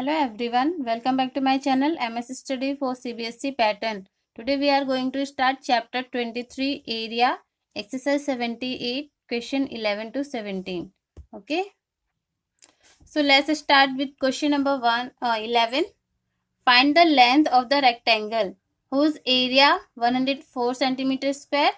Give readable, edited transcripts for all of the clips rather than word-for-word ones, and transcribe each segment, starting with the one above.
Hello everyone, welcome back to my channel MS Study for CBSE Pattern. Today we are going to start chapter 23 area exercise 78 question 11 to 17. Okay, so let's start with question number 11. Find the length of the rectangle whose area 104 cm square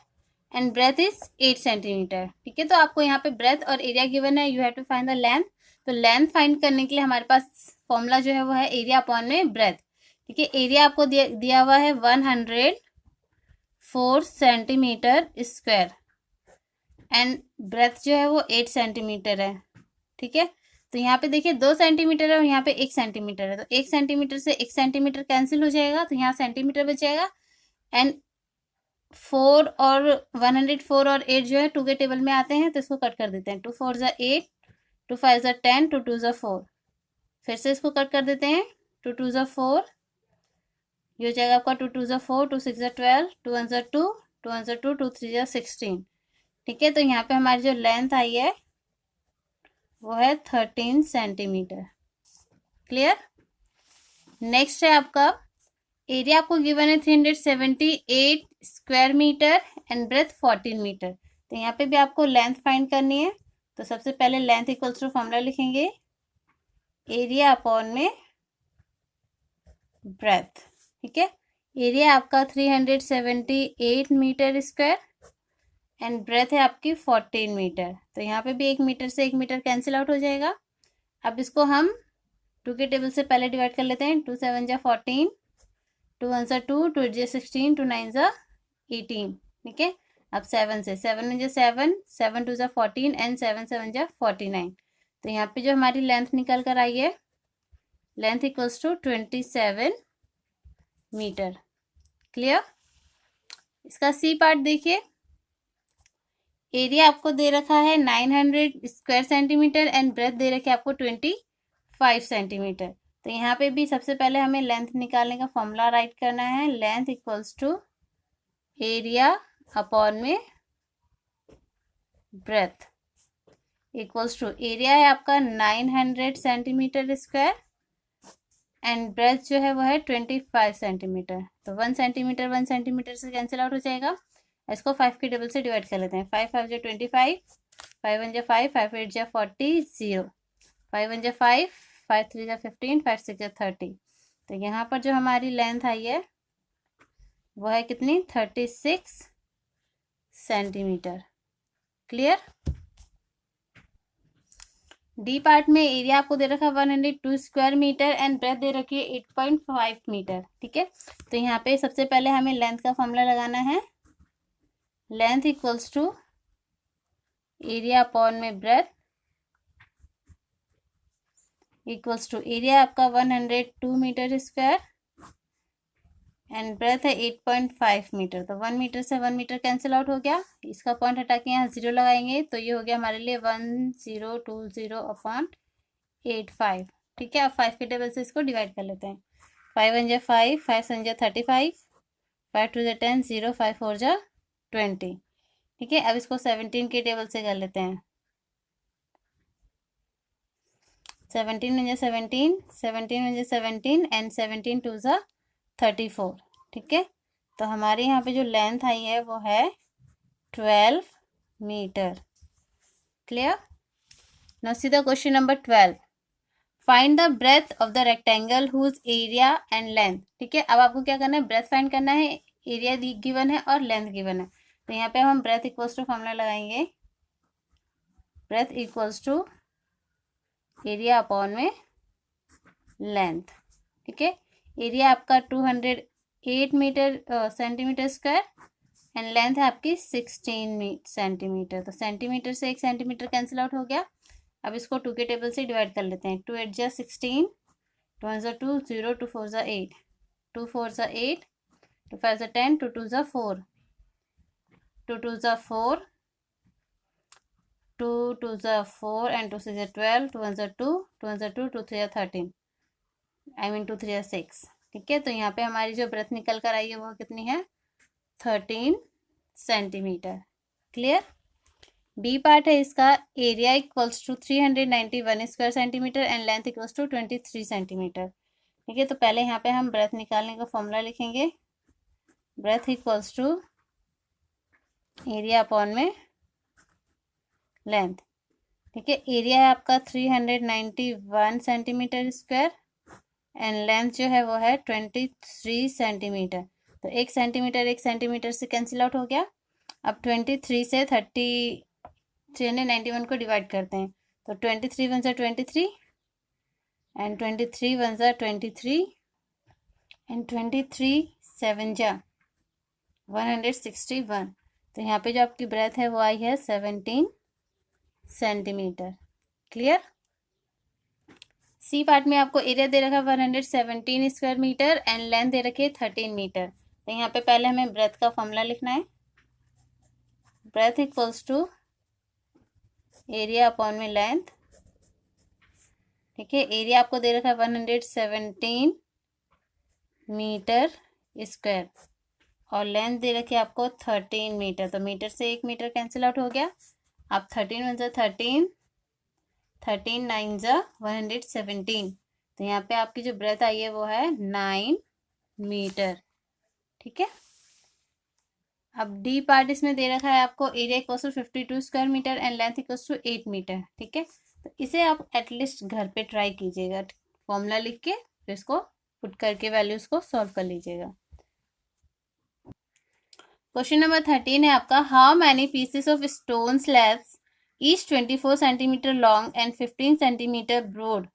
and breadth is 8 cm. ठीक है, तो आपको यहाँ पे breadth और area given है, you have to find the length. तो length find करने के लिए हमारे पास फॉर्मूला जो है वो है एरिया अपॉन में ब्रेथ. ठीक है, एरिया आपको दिया हुआ है 104 सेंटीमीटर स्क्वायर एंड ब्रेथ जो है वो 8 सेंटीमीटर है. ठीक है, तो यहाँ पे देखिए 2 सेंटीमीटर है और यहाँ पे 1 सेंटीमीटर है, तो 1 सेंटीमीटर से 1 सेंटीमीटर कैंसिल हो जाएगा, तो यहाँ सेंटीमीटर बचेगा. एंड 4 और 104 और 8 जो है 2 के टेबल में आते हैं, तो इसको कट कर देते हैं. 2 4 ज़ा 8, 2 5 ज़ा 10, 2 2 ज़ा 4. फिर से इसको कट कर देते हैं. 2 2 ज़ा 4, ये हो जाएगा आपका 2 2 ज़ा 4, 2 6 ज़ा 12, 2 1 ज़ा 2, 2 1 ज़ा 2, 2 3 ज़ा 16. ठीक है, तो यहाँ पे हमारी जो लेंथ आई है वो है 13 सेंटीमीटर. क्लियर. नेक्स्ट है आपका एरिया, आपको गिवन है 378 square metre and breadth 14 metre. तो यहाँ पे भी आपको लेंथ फाइंड करनी है. तो सबसे पहले लेंथ इक्वल्स टू फॉर्मूला लिखेंगे एरिया अपॉन में ब्रेथ. ठीक है, एरिया आपका 378 मीटर स्क्वायर एंड ब्रेथ है आपकी 14 मीटर. तो यहाँ पे भी 1 मीटर से 1 मीटर कैंसिल आउट हो जाएगा. अब इसको हम 2 के टेबल से पहले डिवाइड कर लेते हैं. 2 7 ज़ा 14, 2 1 ज़ा 2, 2 8 ज़ा 16, 2 9 ज़ा 18. ठीक है, अब 7 से 7 1 ज़ा 7, 7 2 ज़ा 14 एंड 7 7 ज़ा 49. तो यहाँ पे जो हमारी लेंथ निकल कर आई है, length equals to 27 metre. Clear. इसका सी पार्ट देखिए, एरिया आपको दे रखा है 900 स्क्वायर सेंटीमीटर एंड ब्रेथ दे रखी है आपको 25 सेंटीमीटर. तो यहाँ पे भी सबसे पहले हमें लेंथ निकालने का फॉर्मूला राइट करना है. Length equals to area upon में ब्रेथ इक्वल्स टू एरिया है आपका 900 सेंटीमीटर स्क्वायर एंड ब्रेथ जो है वो है 25 सेंटीमीटर. तो 1 सेंटीमीटर 1 सेंटीमीटर से कैंसिल आउट हो जाएगा. इसको 5 के टेबल से डिवाइड कर लेते हैं. 5 5 ज़ा 25, 5 1 ज़ा 5, 5 8 ज़ा 40, 0, 5 1 ज़ा 5, 5 3 ज़ा 15, 5 6 ज़ा 30. तो यहाँ पर जो हमारी लेंथ आई है वो है कितनी, 36 सेंटीमीटर. क्लियर. डी पार्ट में एरिया आपको दे रखा है 102 स्क्वायर मीटर एंड ब्रेथ दे रखी है 8.5 मीटर. ठीक है, तो यहाँ पे सबसे पहले हमें लेंथ का फॉर्मूला लगाना है. Length equals to area upon में ब्रेथ इक्वल्स टू एरिया आपका 102 मीटर स्क्वायर एंड ब्रेथ है 8.5 मीटर. तो 1 मीटर से 1 मीटर कैंसिल आउट हो गया. इसका पॉइंट हटा के यहाँ 0 लगाएंगे, तो ये हो गया हमारे लिए 1020 अपॉन 85. ठीक है, अब 5 के टेबल से इसको डिवाइड कर लेते हैं. 5 1 ज़ा 5, 5 7 ज़ा 35, 5 2 ज़ा 10, 0, 5 4 ज़ा 20. ठीक है, अब इसको 17 के टेबल से कर लेते हैं. 17 1 ज़ा 17, 17 1 ज़ा 17 एंड 17 2 ज़ा 34. ठीक है, तो हमारे यहाँ पे जो लेंथ आई है वो है 12 metre. Clear. Now see the question number 12. Find the breadth of the rectangle whose area and length. ठीक है, अब आपको क्या करना है, ब्रेथ फाइंड करना है. एरिया गिवन है और लेंथ गिवन है. तो यहाँ पे हम ब्रेथ इक्वल्स टू फॉर्मूला लगाएंगे. Breadth equals to area upon में लेंथ. ठीक है, एरिया आपका 208 metre centimetre square and length है आपकी 16 सेंटीमीटर. तो सेंटीमीटर से 1 सेंटीमीटर कैंसिल आउट हो गया. अब इसको 2 के टेबल से डिवाइड कर लेते हैं. 2 8 ज़ा 16, 2 1 ज़ा 2, 0, 2 4 ज़ा 8, 2 4 ज़ा 8, 2 5 ज़ा 10, 2 2 ज़ा 4, 2 2 ज़ा 4, 2 2 ज़ा 4 एंड 2 6 ज़ा 12, 2 1 ज़ा 2, 2 1 ज़ा 2, 2 3 ज़ा 13, 2 3 ज़ा 6. ठीक है, तो यहाँ पे हमारी जो ब्रेथ निकल कर आई है वो कितनी है, 13 सेंटीमीटर. क्लियर. बी पार्ट है इसका, area equals to 391 square centimetre and length equals to 23 centimetre. ठीक है, तो पहले यहाँ पे हम ब्रेथ निकालने का फॉर्मूला लिखेंगे। Breadth equals to area upon में लेंथ। ठीक है, एरिया है आपका 391 सेंटीमीटर स्क्वायर एंड लेंथ जो है वो है 23 सेंटीमीटर। तो 1 सेंटीमीटर से कैंसिल आउट हो गया। अब 23 से 391 को डिवाइड करते हैं, तो 23 वन सा 23 एंड 23 वन सा 23 एंड 23 7 जा 161। तो यहाँ पे जो आपकी ब्रेथ है वो आई है 17 सेंटीमीटर। क्लियर। सी पार्ट में आपको एरिया दे रखा है 117 स्क्वायर मीटर एंड लेंथ दे रखी है 13 मीटर। तो यहाँ पे पहले हमें ब्रेथ का फॉर्मूला लिखना है। Breadth equals to area upon में लेंथ। ठीक है, एरिया आपको दे रखा है 117 मीटर स्क्वायर और लेंथ दे रखी है आपको 13 मीटर। तो मीटर से 1 मीटर कैंसिल आउट हो गया। अब 13 वन सा 13, 13 9 जा 117। तो यहाँ पे आपकी जो ब्रेथ आई है वो है 9 मीटर। ठीक है, अब डी पार्ट इसमें दे रखा है आपको, area equals to 52 square metre and length equals to 8 metre. ठीक है, तो इसे आप एटलीस्ट घर पे ट्राई कीजिएगा, फॉर्मूला लिख के फिर इसको पुट करके वैल्यूज को सॉल्व कर लीजिएगा। क्वेश्चन नंबर 13 है आपका, how many pieces of stone slabs each 24 centimetre long and 15 centimetre broad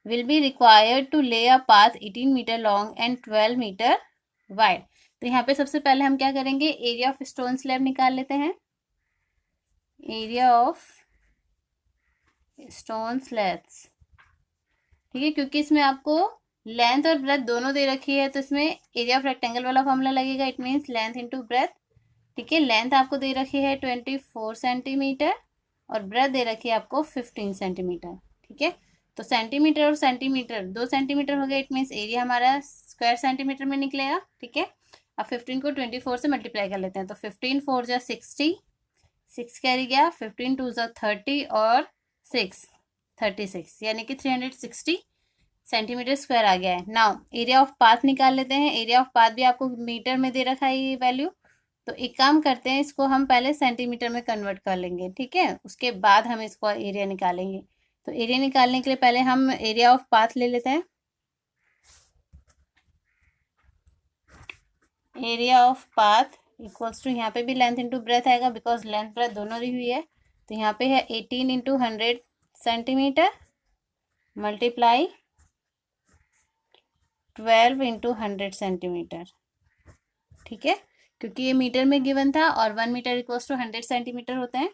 will be required to lay a path 18 metre long and 12 metre wide. तो यहाँ पे सबसे पहले हम क्या करेंगे, एरिया ऑफ स्टोन स्लैब निकाल लेते हैं। Area of stone slabs. ठीक है, क्योंकि इसमें आपको लेंथ और ब्रेथ दोनों दे रखी है, तो इसमें एरिया ऑफ रेक्टेंगल वाला फॉर्मूला लगेगा। It means length into breath. ठीक है, लेंथ आपको दे रखी है 24 सेंटीमीटर और ब्रेथ दे रखी है आपको 15 सेंटीमीटर। ठीक है, तो सेंटीमीटर और सेंटीमीटर 2 सेंटीमीटर हो गया। इट मीन्स एरिया हमारा स्क्वायर सेंटीमीटर में निकलेगा। ठीक है, अब 15 को 24 से मल्टीप्लाई कर लेते हैं, तो 15 4 जा 60, 6 कैरी गया, 15 2 जा 30 और 6 36, यानी कि 360 सेंटीमीटर स्क्वायर आ गया है। नाउ एरिया ऑफ पाथ निकाल लेते हैं। एरिया ऑफ पाथ भी आपको मीटर में दे रखा है ये वैल्यू, तो एक काम करते हैं, इसको हम पहले सेंटीमीटर में कन्वर्ट कर लेंगे। ठीक है, उसके बाद हम इसको एरिया निकालेंगे। तो एरिया निकालने के लिए पहले हम एरिया ऑफ पाथ ले लेते हैं। Area of path equals to, यहाँ पे भी लेंथ इंटू ब्रेथ आएगा बिकॉज लेंथ ब्रेथ दोनों दी हुई है। तो यहाँ पे है 18 इंटू 100 सेंटीमीटर मल्टीप्लाई 12 इंटू 100 सेंटीमीटर। ठीक है, क्योंकि ये मीटर में गिवन था और 1 मीटर इक्वल्स टू 100 सेंटीमीटर होते हैं।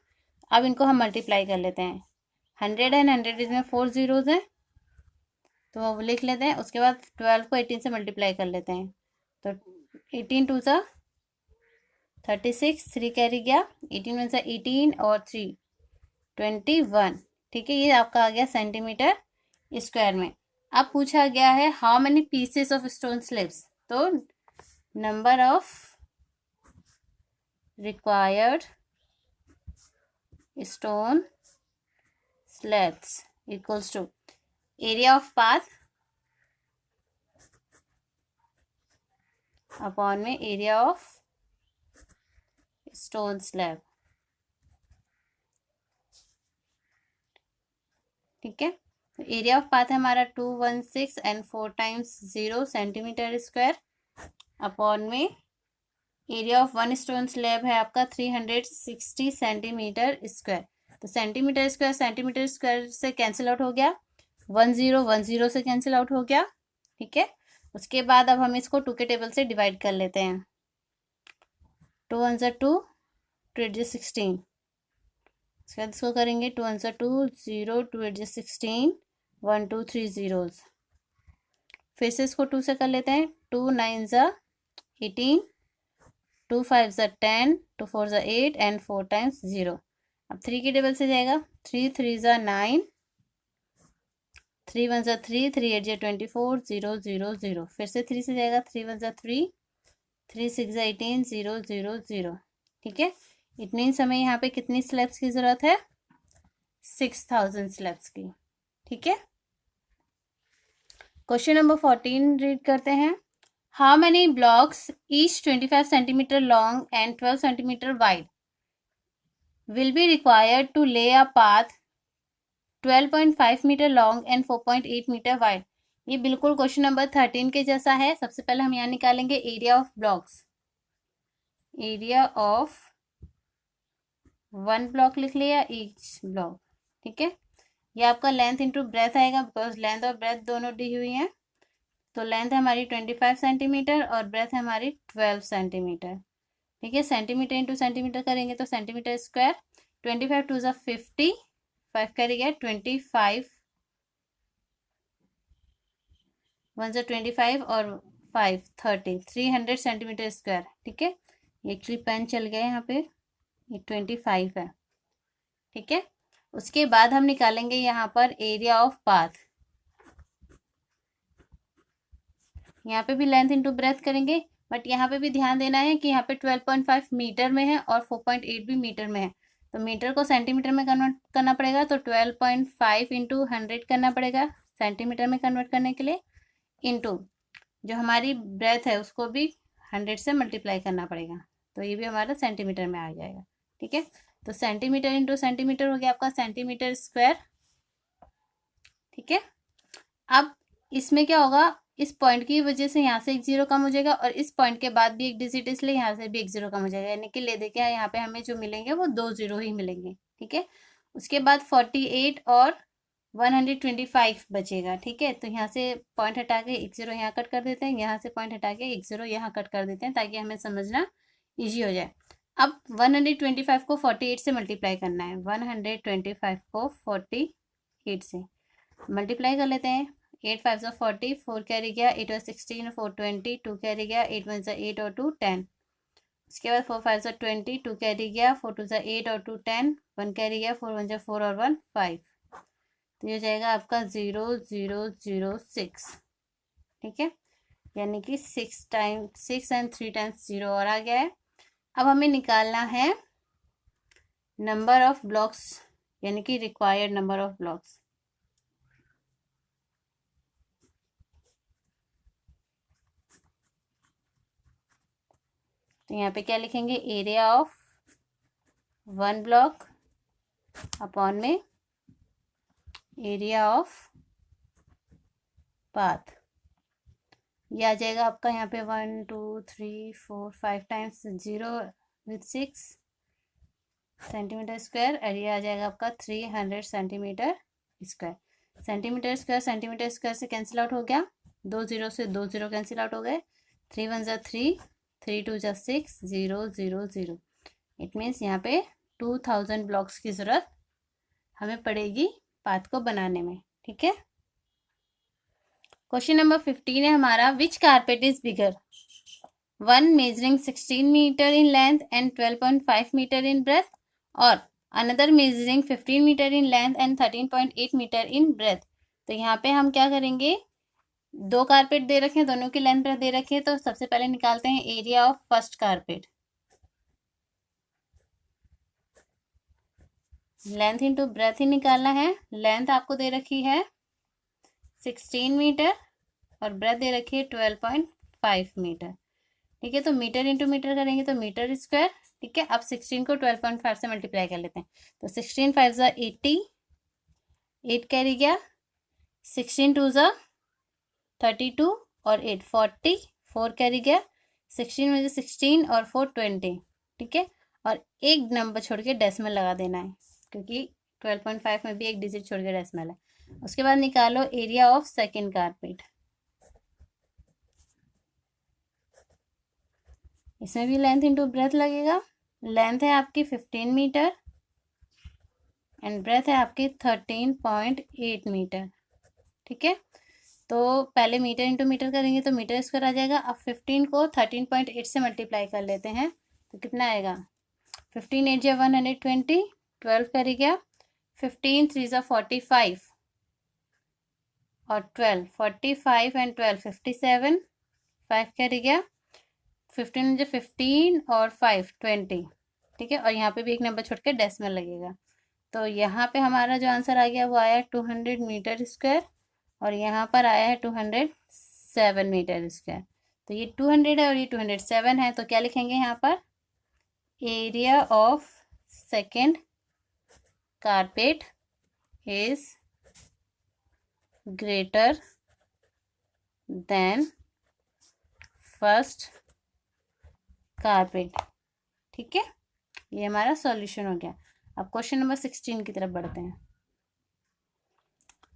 अब इनको हम मल्टीप्लाई कर लेते हैं। 100 एंड 100 इसमें 4 जीरोज हैं, तो वो लिख लेते हैं। उसके बाद 12 को 18 से मल्टीप्लाई कर लेते हैं, तो 18 2 सा 36, 3 कैरी गया, 18 1 सा 18 और 3 21। ठीक है, ये आपका आ गया सेंटीमीटर स्क्वायर में। अब पूछा गया है how many pieces of stone slabs, तो number of required stone slabs equals to area of path upon में area of stone slab। ठीक है, तो एरिया ऑफ पाथ है हमारा 216 and 4 times 0 centimetre square upon में एरिया ऑफ 1 स्टोन स्लैब है आपका 360 सेंटीमीटर स्क्वायर। तो सेंटीमीटर स्क्वायर से कैंसिल आउट हो गया, 10 से कैंसिल आउट हो गया। ठीक है, उसके बाद अब हम इसको 2 के टेबल से डिवाइड कर लेते हैं। 2 1 सा 2, 2 8 जा 16, उसके बाद इसको करेंगे 2 1 सा 2 0, 2 8 जा 16, 1 2 3 जीरोज। फिर से इसको 2 से कर लेते हैं। 2 9 जा 18, 2 5 जा 10, 2 4 जा 8 एंड 4 टाइम्स 0। अब 3 के टेबल से जाएगा, 3 3 जा 9, 3 1 जा 3, 3 8 जा 24, 0 0 0। फिर से 3 से जाएगा, 3 1 जा 3, 3 6 जा 18, 0 0 0। ठीक है, इट मीन्स हमें यहाँ पे कितनी स्लैब्स की ज़रूरत है? 6000 स्लैब्स की। ठीक है, क्वेश्चन नंबर 14 रीड करते हैं। How many blocks each 25 centimetre long and 12 centimetre wide will be required to lay a path 12.5 metre long and 4.8 metre wide. ये बिल्कुल क्वेश्चन नंबर 13 के जैसा है। सबसे पहले हम यहाँ निकालेंगे area of blocks. Area of one block लिख लिया, ईच ब्लॉक। ठीक है, ये आपका लेंथ इंटू ब्रेथ आएगा, बिकॉज लेंथ और ब्रेथ दोनों दी हुई है। तो लेंथ है हमारी 25 सेंटीमीटर और ब्रेथ है हमारी 12 सेंटीमीटर। ठीक है, सेंटीमीटर इंटू सेंटीमीटर करेंगे तो सेंटीमीटर स्क्वायर। 25 टू ज़ा 50, 5 करेगा 25, 1 ज़ा 25 और 5 30, 300 सेंटीमीटर स्क्वायर। ठीक है, एक्चुअली पेन चल गया यहाँ पे, ये 25 है। ठीक है, उसके बाद हम निकालेंगे यहाँ पर एरिया ऑफ पाथ। यहाँ पे भी लेंथ इंटू ब्रेथ करेंगे, बट यहाँ पे भी ध्यान देना है कि यहाँ पे 12.5 मीटर में है और 4.8 भी मीटर में है। तो मीटर को सेंटीमीटर में कन्वर्ट करना पड़ेगा, तो 12.5 इंटू 100 करना पड़ेगा सेंटीमीटर में कन्वर्ट करने के लिए, इंटू जो हमारी ब्रेथ है उसको भी 100 से मल्टीप्लाई करना पड़ेगा, तो ये भी हमारा सेंटीमीटर में आ जाएगा। ठीक है, तो सेंटीमीटर इंटू सेंटीमीटर हो गया आपका सेंटीमीटर स्क्वायर। ठीक है, अब इसमें क्या होगा, इस पॉइंट की वजह से यहाँ से एक जीरो कम हो जाएगा और इस पॉइंट के बाद भी एक डिजिट, इसलिए यहाँ से भी एक जीरो कम हो जाएगा, यानी कि ले देखिए यहाँ पे हमें जो मिलेंगे वो 2 जीरो ही मिलेंगे। ठीक है, उसके बाद 48 और 125 बचेगा। ठीक है, तो यहाँ से पॉइंट हटा के एक जीरो यहाँ कट कर देते हैं, यहाँ से पॉइंट हटा के एक जीरो यहाँ कट कर देते हैं, ताकि हमें समझना ईजी हो जाए। अब 125 को 48 से मल्टीप्लाई करना है, 125 को 48 से मल्टीप्लाई कर लेते हैं। 8 5 ज़ा 40, 4 कैरी गया, 8 और 16, 4 20, 2 कैरी गया, 8 1 ज़ा 8 और 2 10। उसके बाद 4 5 ज़ा 20, 2 कैरी गया, 4 2 ज़ा 8 और 2 10, 1 कैरी गया, 4 1 ज़ा 4 और 1 5। तो ये जाएगा आपका 0 0 0 6। ठीक है, यानी कि 6 एंड 3 टाइम्स 0 और आ गया है। अब हमें निकालना है नंबर ऑफ ब्लॉक्स, यानी कि रिक्वायर्ड नंबर ऑफ ब्लॉक्स। तो यहाँ पे क्या लिखेंगे, area of one block upon में एरिया ऑफ पाथ। ये आ जाएगा आपका यहाँ पे 1 2 3 4 5 टाइम्स 0 विथ 6 सेंटीमीटर स्क्वायर, और ये आ जाएगा आपका 300 सेंटीमीटर स्क्वायर। सेंटीमीटर स्क्वायर से कैंसिल आउट हो गया, 2 जीरो से 2 जीरो कैंसिल आउट हो गए, 3 1 ज़ा 3, 3 2 ज़ा 6, 0 0 0। इट मीन्स यहाँ पे 2000 ब्लॉक्स की ज़रूरत हमें पड़ेगी पाथ को बनाने में। ठीक है, क्वेश्चन नंबर 15 है हमारा, which carpet is bigger, one measuring 16 metre in length and 12.5 metre in breadth और another measuring 15 metre in length and 13.8 metre in breadth. तो यहाँ पे हम क्या करेंगे, दो कारपेट दे रखे हैं, दोनों की लेंथ ब्रेथ दे रखी है, तो सबसे पहले निकालते हैं area of first carpet. Length into breadth ही निकालना है। लेंथ आपको दे रखी है 16 मीटर और ब्रेथ दे रखी है 12.5 मीटर। ठीक है, तो मीटर इंटू मीटर करेंगे तो मीटर स्क्वायर। ठीक है, अब 16 को 12.5 से मल्टीप्लाई कर लेते हैं, तो 16 5 ज़ा 80, 8 कैरी गया, 16 2 ज़ा 32 और 8 40, 4 कैरी गया, 16 में 16 और 4 20। ठीक है, और एक नंबर छोड़ के डेसिमल लगा देना है, क्योंकि 12.5 में भी एक डिजिट छोड़ के डेसिमल है। उसके बाद निकालो एरिया ऑफ सेकेंड कारपेट। इसमें भी लेंथ इंटू ब्रेथ लगेगा। लेंथ है आपकी 15 मीटर एंड ब्रेथ है आपकी 13.8 मीटर। ठीक है, तो पहले मीटर इंटू मीटर करेंगे तो मीटर स्क्वायर आ जाएगा। अब 15 को 13.8 से मल्टीप्लाई कर लेते हैं, तो कितना आएगा, 15 8 जा 120, 12 करी गया, 15 3 ज़ा 45 और 12 45 एंड 12 57, 5 करी गया, 15 मुझे 15 और 5 20, ठीक है, और यहाँ पे भी एक नंबर छोड़ के डेसिमल लगेगा। तो यहाँ पे हमारा जो आंसर आ गया वो आया 200 मीटर स्क्वायर, और यहाँ पर आया है 207 मीटर स्क्वायर। तो ये 200 है और ये 207 है, तो क्या लिखेंगे यहाँ पर, area of second carpet is greater than first carpet. ठीक है, ये हमारा सॉल्यूशन हो गया। अब क्वेश्चन नंबर 16 की तरफ बढ़ते हैं।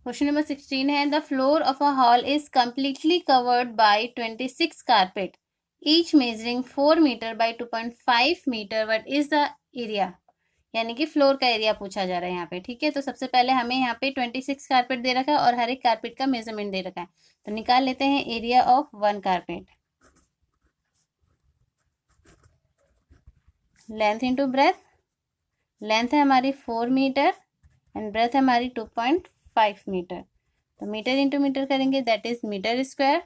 क्वेश्चन नंबर 16 है, the floor of a hall is completely covered by 26 carpet each measuring 4 metre by 2.5 metre, what is the area. यानी कि फ्लोर का एरिया पूछा जा रहा है यहाँ पे। ठीक है, तो सबसे पहले हमें यहाँ पे 26 कारपेट दे रखा है और हर एक कारपेट का मेजरमेंट दे रखा है, तो निकाल लेते हैं area of one carpet. Length into breadth, length है हमारी 4 मीटर एंड ब्रेथ है हमारी 2.5 मीटर, तो मीटर इंटू मीटर करेंगे, दैट इज मीटर स्क्वायर।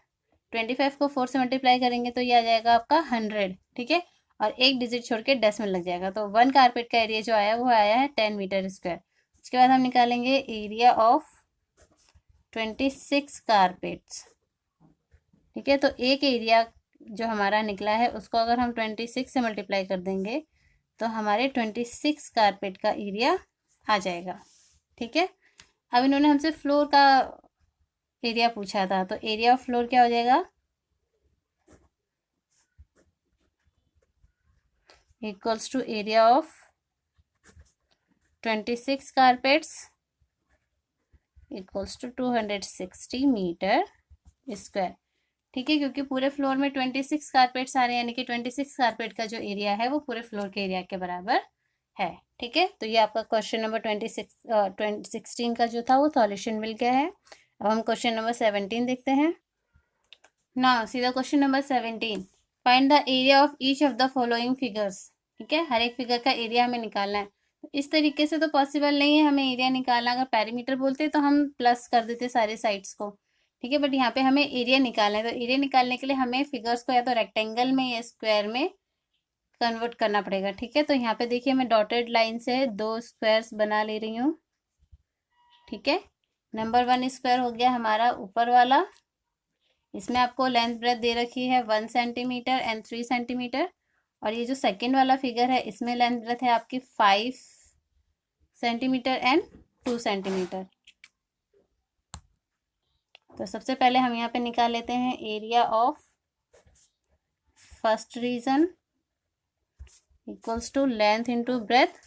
25 को 4 से मल्टीप्लाई करेंगे तो ये आ जाएगा आपका 100। ठीक है, और एक डिजिट छोड़ के डेसिमल लग जाएगा, तो वन कारपेट का एरिया जो आया वो आया है 10 मीटर स्क्वायर। उसके बाद हम निकालेंगे एरिया ऑफ 26 कारपेट्स। ठीक है, तो एक एरिया जो हमारा निकला है उसको अगर हम 26 से मल्टीप्लाई कर देंगे तो हमारे 26 कारपेट का एरिया आ जाएगा। ठीक है, अब इन्होंने हमसे फ्लोर का एरिया पूछा था, तो एरिया ऑफ फ्लोर क्या हो जाएगा, equals to area of 26 carpets equals to 260 metre square. ठीक है, क्योंकि पूरे फ्लोर में 26 कारपेट्स आ रहे हैं, यानी कि 26 कारपेट का जो एरिया है वो पूरे फ्लोर के एरिया के बराबर है। ठीक है, तो ये आपका क्वेश्चन नंबर 16 का जो था वो सॉल्यूशन मिल गया है। अब हम क्वेश्चन नंबर 17 देखते हैं ना। सीधा question number 17, find the area of each of the following figures. ठीक है, हर एक फिगर का एरिया हमें निकालना है। तो इस तरीके से तो पॉसिबल नहीं है हमें एरिया निकालना, अगर पेरीमीटर बोलते तो हम प्लस कर देते सारे साइड्स को। ठीक है, बट यहाँ पे हमें एरिया निकालना है, तो एरिया निकालने के लिए हमें फिगर्स को या तो रेक्टेंगल में या स्क्वायर में कन्वर्ट करना पड़ेगा। ठीक है, तो यहाँ पे देखिए मैं डॉटेड लाइन से 2 स्क्वायर्स बना ले रही हूँ। ठीक है, नंबर 1 स्क्वायर हो गया हमारा ऊपर वाला, इसमें आपको लेंथ ब्रेथ दे रखी है 1 सेंटीमीटर एंड 3 सेंटीमीटर, और ये जो सेकेंड वाला फिगर है इसमें लेंथ ब्रेथ है आपकी 5 सेंटीमीटर एंड 2 सेंटीमीटर। तो सबसे पहले हम यहाँ पे निकाल लेते हैं area of first region equals to length into breadth.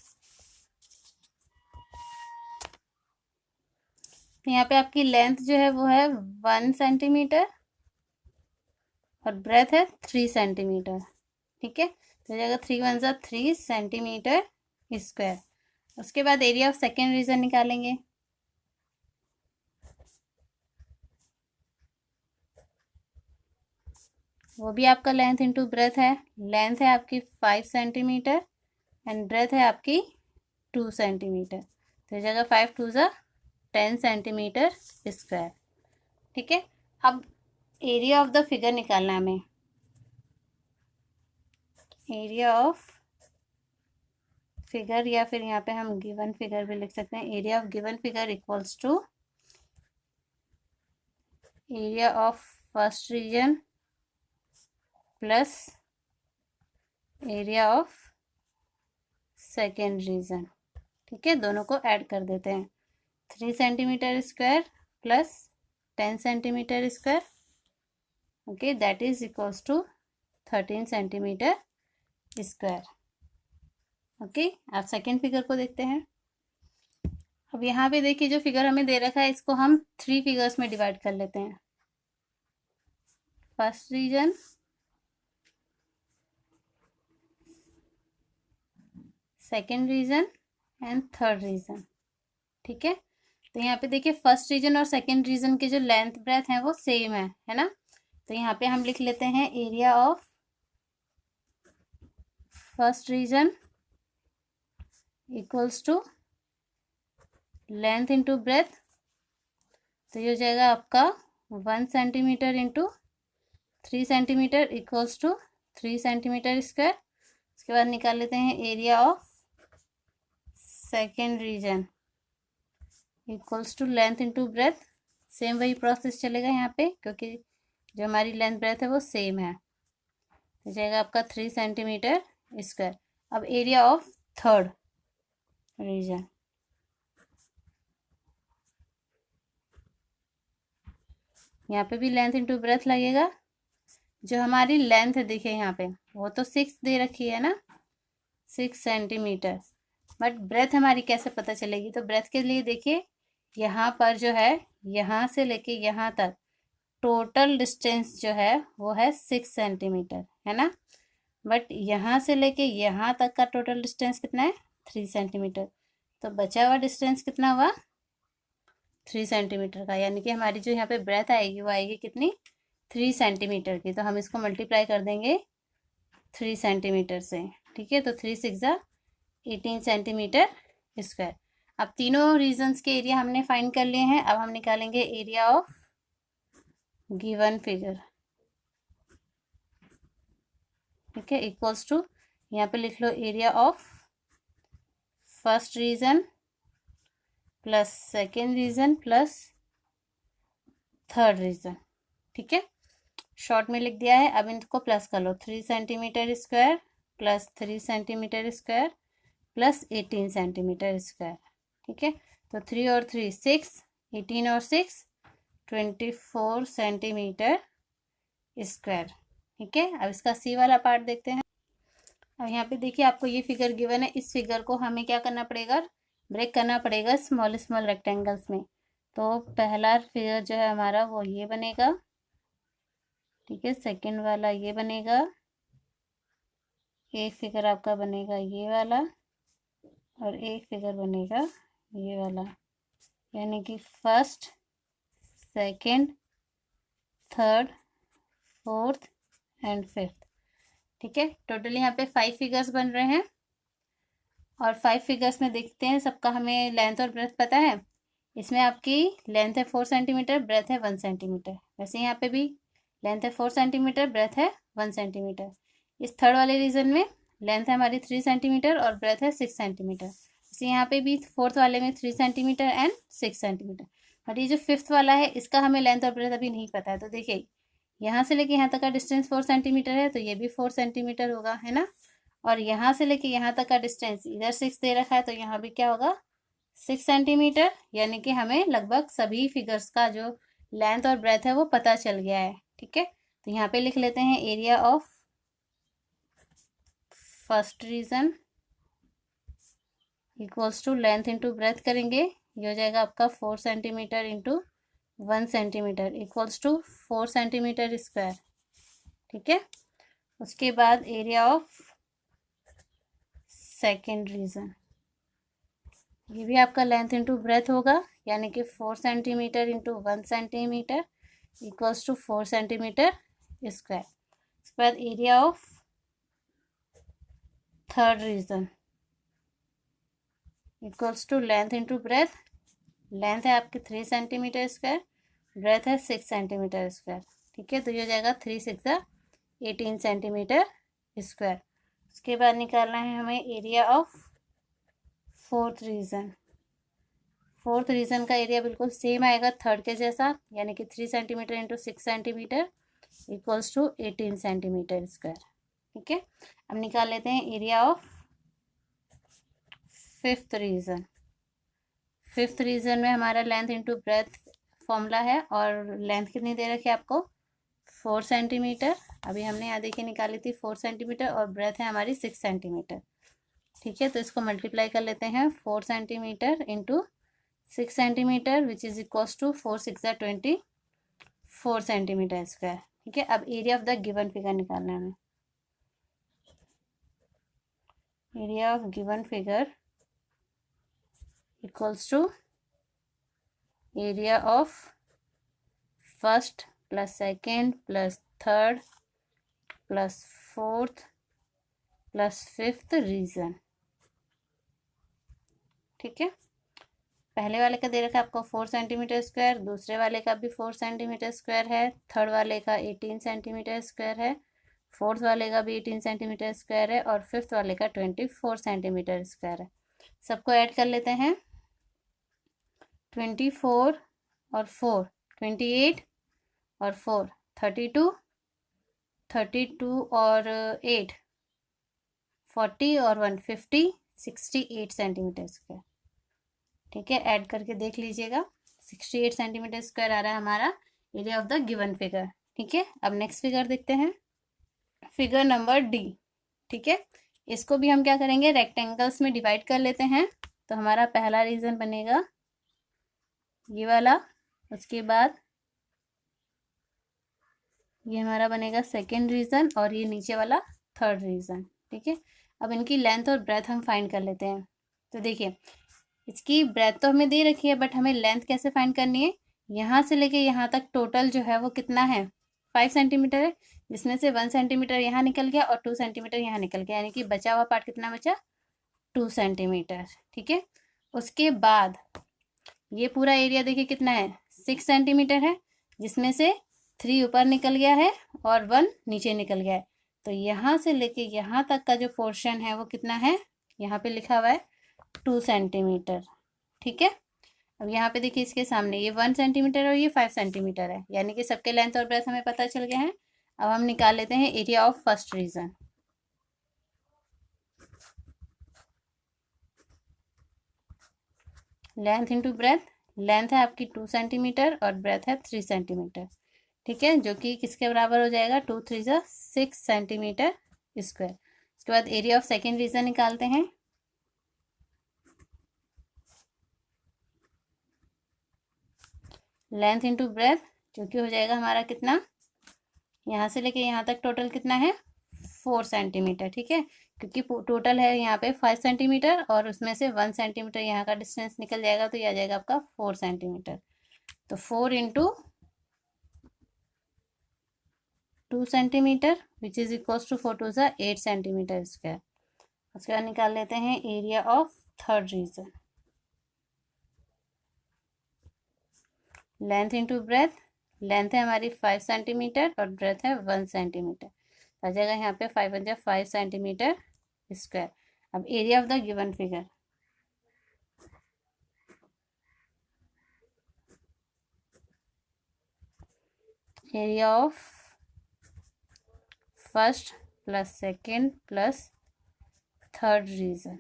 यहाँ पे आपकी लेंथ जो है वो है 1 सेंटीमीटर और ब्रेथ है 3 सेंटीमीटर। ठीक है, तो जाएगा 3 1 जा 3 सेंटीमीटर स्क्वायर। उसके बाद एरिया ऑफ सेकेंड रीजन निकालेंगे, वो भी आपका लेंथ इंटू ब्रेथ है। लेंथ है आपकी 5 सेंटीमीटर एंड ब्रेथ है आपकी 2 सेंटीमीटर, तो जगह 5 2 जा 10 सेंटीमीटर स्क्वायर। ठीक है, अब एरिया ऑफ द फिगर निकालना है हमें। एरिया ऑफ फिगर, या फिर यहाँ पे हम गिवन फिगर भी लिख सकते हैं, area of given figure equals to area of first region plus area of second region. ठीक है, दोनों को ऐड कर देते हैं, 3 centimetre square plus 10 centimetre square, okay, that is equals to 13 centimetre square. Okay, आप सेकेंड फिगर को देखते हैं। अब यहाँ पे देखिए जो फिगर हमें दे रखा है इसको हम 3 फिगर्स में डिवाइड कर लेते हैं, first region, second region and third region. ठीक है, तो यहाँ पे देखिए फर्स्ट रीजन और सेकेंड रीजन के जो लेंथ ब्रेथ है वो सेम है ना। तो यहाँ पे हम लिख लेते हैं area of first region equals to length into breadth, तो ये हो जाएगा आपका 1 centimetre into 3 centimetre equals to 3 centimetre square. उसके बाद निकाल लेते हैं area of second region equals to length into breadth. Same वही प्रोसेस चलेगा यहाँ पे, क्योंकि जो हमारी लेंथ ब्रेथ है वो सेम है। तो जाएगा आपका 3 सेंटीमीटर स्क्वायर। अब एरिया ऑफ थर्ड रीजन, यहाँ पे भी लेंथ इंटू ब्रेथ लगेगा। जो हमारी लेंथ है देखिए यहाँ पे वो तो 6 दे रखी है ना, 6 सेंटीमीटर, बट ब्रेथ हमारी कैसे पता चलेगी? तो ब्रेथ के लिए देखिए यहाँ पर जो है यहाँ से लेके यहाँ तक टोटल डिस्टेंस जो है वो है 6 सेंटीमीटर, है ना। बट यहाँ से लेके यहाँ तक का टोटल डिस्टेंस कितना है? 3 सेंटीमीटर। तो बचा हुआ डिस्टेंस कितना हुआ? 3 सेंटीमीटर का, यानी कि हमारी जो यहाँ पे ब्रेथ आएगी वो आएगी कितनी? 3 सेंटीमीटर की। तो हम इसको मल्टीप्लाई कर देंगे 3 सेंटीमीटर से, ठीक है। तो 3 6 18 सेंटीमीटर स्क्वायर। अब तीनों रीजन्स के एरिया हमने फाइंड कर लिए हैं। अब हम निकालेंगे एरिया ऑफ गिवन फिगर, ठीक है, इक्वल्स टू, यहाँ पे लिख लो area of first region plus second region plus third region, ठीक है, शॉर्ट में लिख दिया है। अब इनको प्लस कर लो, 3 centimetre square plus 3 centimetre square plus 18 centimetre square, ठीक है। तो 3 और 3 6, 18 और 6 24 सेंटीमीटर स्क्वायर, ठीक है। अब इसका सी वाला पार्ट देखते हैं। अब यहाँ पे देखिए आपको ये फिगर गिवन है, इस फिगर को हमें क्या करना पड़ेगा? ब्रेक करना पड़ेगा स्मॉल स्मॉल रेक्टेंगल्स में। तो पहला फिगर जो है हमारा वो ये बनेगा, ठीक है, सेकंड वाला ये बनेगा, एक फिगर आपका बनेगा ये वाला और एक फिगर बनेगा ये वाला, यानी कि first second third fourth and fifth, ठीक है। टोटल यहाँ पे 5 फिगर्स बन रहे हैं और 5 फिगर्स में देखते हैं सबका हमें लेंथ और ब्रेथ पता है। इसमें आपकी लेंथ है 4 सेंटीमीटर, ब्रेथ है 1 सेंटीमीटर। वैसे यहाँ पे भी लेंथ है 4 सेंटीमीटर, ब्रेथ है 1 सेंटीमीटर। इस थर्ड वाले रीजन में लेंथ है हमारी 3 सेंटीमीटर और ब्रेथ है 6 सेंटीमीटर। इसी यहाँ पे भी फोर्थ वाले में 3 सेंटीमीटर एंड 6 सेंटीमीटर। बट ये जो फिफ्थ वाला है इसका हमें लेंथ और ब्रेथ अभी नहीं पता है। तो देखिए यहाँ से लेके यहाँ तक का डिस्टेंस 4 सेंटीमीटर है, तो ये भी 4 सेंटीमीटर होगा, है ना। और यहाँ से लेके यहाँ तक का डिस्टेंस इधर 6 दे रखा है, तो यहाँ भी क्या होगा? 6 सेंटीमीटर। यानी कि हमें लगभग सभी फिगर्स का जो लेंथ और ब्रेथ है वो पता चल गया है, ठीक है। तो यहाँ पे लिख लेते हैं area of first region equals to length into breadth करेंगे, ये हो जाएगा आपका 4 centimetre into 1 centimetre equals to 4 centimetre square, ठीक है। उसके बाद एरिया ऑफ सेकेंड रीजन, ये भी आपका लेंथ इंटू ब्रेथ होगा, यानी कि 4 centimetre into 1 centimetre equals to 4 centimetre square. उसके बाद area of third region equals to length into breadth. Length है आपकी 3 सेंटीमीटर स्क्वायर, ब्रेथ है 6 सेंटीमीटर स्क्वायर, ठीक है। तो ये हो जाएगा 3 6 18 सेंटीमीटर स्क्वायर। उसके बाद निकालना है हमें area of fourth region. Fourth region का एरिया बिल्कुल सेम आएगा थर्ड के जैसा, यानी कि 3 centimetre into 6 centimetre equals to 18 centimetre square, ठीक है। अब निकाल लेते हैं area of fifth region. Fifth region में हमारा लेंथ इंटू ब्रेथ फॉर्मूला है और लेंथ कितनी दे रखी है आपको? 4 सेंटीमीटर। अभी हमने यहाँ देखिए निकाली थी 4 सेंटीमीटर और ब्रेथ है हमारी 6 सेंटीमीटर, ठीक है। तो इसको मल्टीप्लाई कर लेते हैं 4 centimetre into 6 centimetre which is equals to 4 6 24 centimetre square, ठीक है। अब area of the given figure निकालना है हमें। Area of given figure equals to area of first plus second plus third plus fourth plus fifth region, ठीक है। पहले वाले का दे रखा है आपको 4 सेंटीमीटर स्क्वायर, दूसरे वाले का भी 4 सेंटीमीटर स्क्वायर है, थर्ड वाले का 18 सेंटीमीटर स्क्वायर है, फोर्थ वाले का भी 18 सेंटीमीटर स्क्वायर है और फिफ्थ वाले का 24 सेंटीमीटर स्क्वायर है। सबको ऐड कर लेते हैं। 24 और 4 28 और 4 32 32 और 8 40 और 1 50 68 सेंटीमीटर स्क्वायर। ठीक है, ऐड करके देख लीजिएगा 68 सेंटीमीटर स्क्वायर आ रहा है हमारा area of the given figure. ठीक है, अब नेक्स्ट फिगर देखते हैं, फिगर नंबर डी। ठीक है, इसको भी हम क्या करेंगे, रेक्टेंगल्स में डिवाइड कर लेते हैं। तो हमारा पहला रीजन बनेगा ये वाला, उसके बाद ये हमारा बनेगा सेकेंड रीजन और ये नीचे वाला थर्ड रीजन। ठीक है, अब इनकी लेंथ और ब्रेथ हम फाइंड कर लेते हैं। तो देखिए, इसकी ब्रेथ तो हमें दे रखी है, बट हमें लेंथ कैसे फाइंड करनी है। यहाँ से लेके यहाँ तक टोटल जो है वो कितना है, 5 सेंटीमीटर है, जिसमें से 1 सेंटीमीटर यहाँ निकल गया और 2 सेंटीमीटर यहाँ निकल गया, यानी कि बचा हुआ पार्ट कितना बचा, 2 सेंटीमीटर। ठीक है, उसके बाद ये पूरा एरिया देखिए कितना है, 6 सेंटीमीटर है, जिसमें से 3 ऊपर निकल गया है और 1 नीचे निकल गया है। तो यहाँ से लेके यहाँ तक का जो पोर्शन है वो कितना है, यहाँ पे लिखा हुआ है 2 सेंटीमीटर। ठीक है, अब यहाँ पे देखिए इसके सामने ये 1 सेंटीमीटर और ये 5 सेंटीमीटर है, यानी कि सबके लेंथ और ब्रेथ हमें पता चल गया है। अब हम निकाल लेते हैं area of first region. Length into breadth, length है आपकी 2 सेंटीमीटर और ब्रेथ है 3 सेंटीमीटर। ठीक है, जो कि किसके बराबर हो जाएगा, 2 3 जा 6 सेंटीमीटर स्क्वायर। उसके बाद एरिया ऑफ सेकेंड रीजन निकालते हैं। लेंथ इंटू ब्रेथ, जो कि हो जाएगा हमारा कितना, यहाँ से लेके यहाँ तक टोटल कितना है, 4 सेंटीमीटर। ठीक है, क्योंकि टोटल है यहाँ पे 5 सेंटीमीटर और उसमें से 1 सेंटीमीटर यहाँ का डिस्टेंस निकल जाएगा, तो ये आ जाएगा आपका 4 सेंटीमीटर। तो 4 into 2 centimetre which is equals to 4 2 8 centimetre square. उसके बाद निकाल लेते हैं area of third region. Length into breadth, length है हमारी 5 सेंटीमीटर और ब्रेथ है 1 सेंटीमीटर, आ जाएगा यहाँ पे 5 सेंटीमीटर स्क्वायर। अब area of the given figure, area of first plus second plus third region.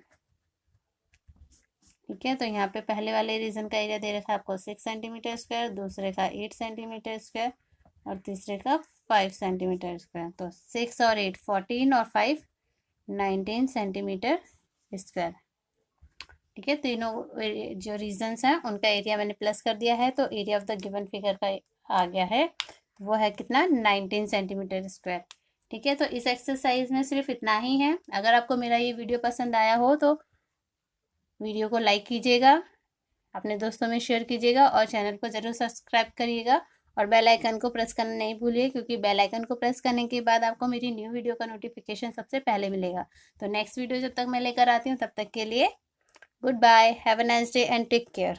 ठीक है, तो यहाँ पे पहले वाले रीजन का एरिया दे रखा है आपको 6 सेंटीमीटर स्क्वायर, दूसरे का 8 सेंटीमीटर स्क्वायर और तीसरे का 5 सेंटीमीटर स्क्वायर। तो 6 और 8 14 और 5 19 सेंटीमीटर स्क्वायर। ठीक है, तीनों जो रीजन्स हैं उनका एरिया मैंने प्लस कर दिया है, तो area of the given figure का आ गया है, वो है कितना, 19 सेंटीमीटर स्क्वायर। ठीक है, तो इस एक्सरसाइज में सिर्फ इतना ही है। अगर आपको मेरा ये वीडियो पसंद आया हो तो वीडियो को लाइक कीजिएगा, अपने दोस्तों में शेयर कीजिएगा और चैनल को ज़रूर सब्सक्राइब करिएगा और बेल आइकन को प्रेस करना नहीं भूलिए, क्योंकि बेल आइकन को प्रेस करने के बाद आपको मेरी न्यू वीडियो का नोटिफिकेशन सबसे पहले मिलेगा। तो नेक्स्ट वीडियो जब तक मैं लेकर आती हूँ तब तक के लिए goodbye, have a nice day and take care.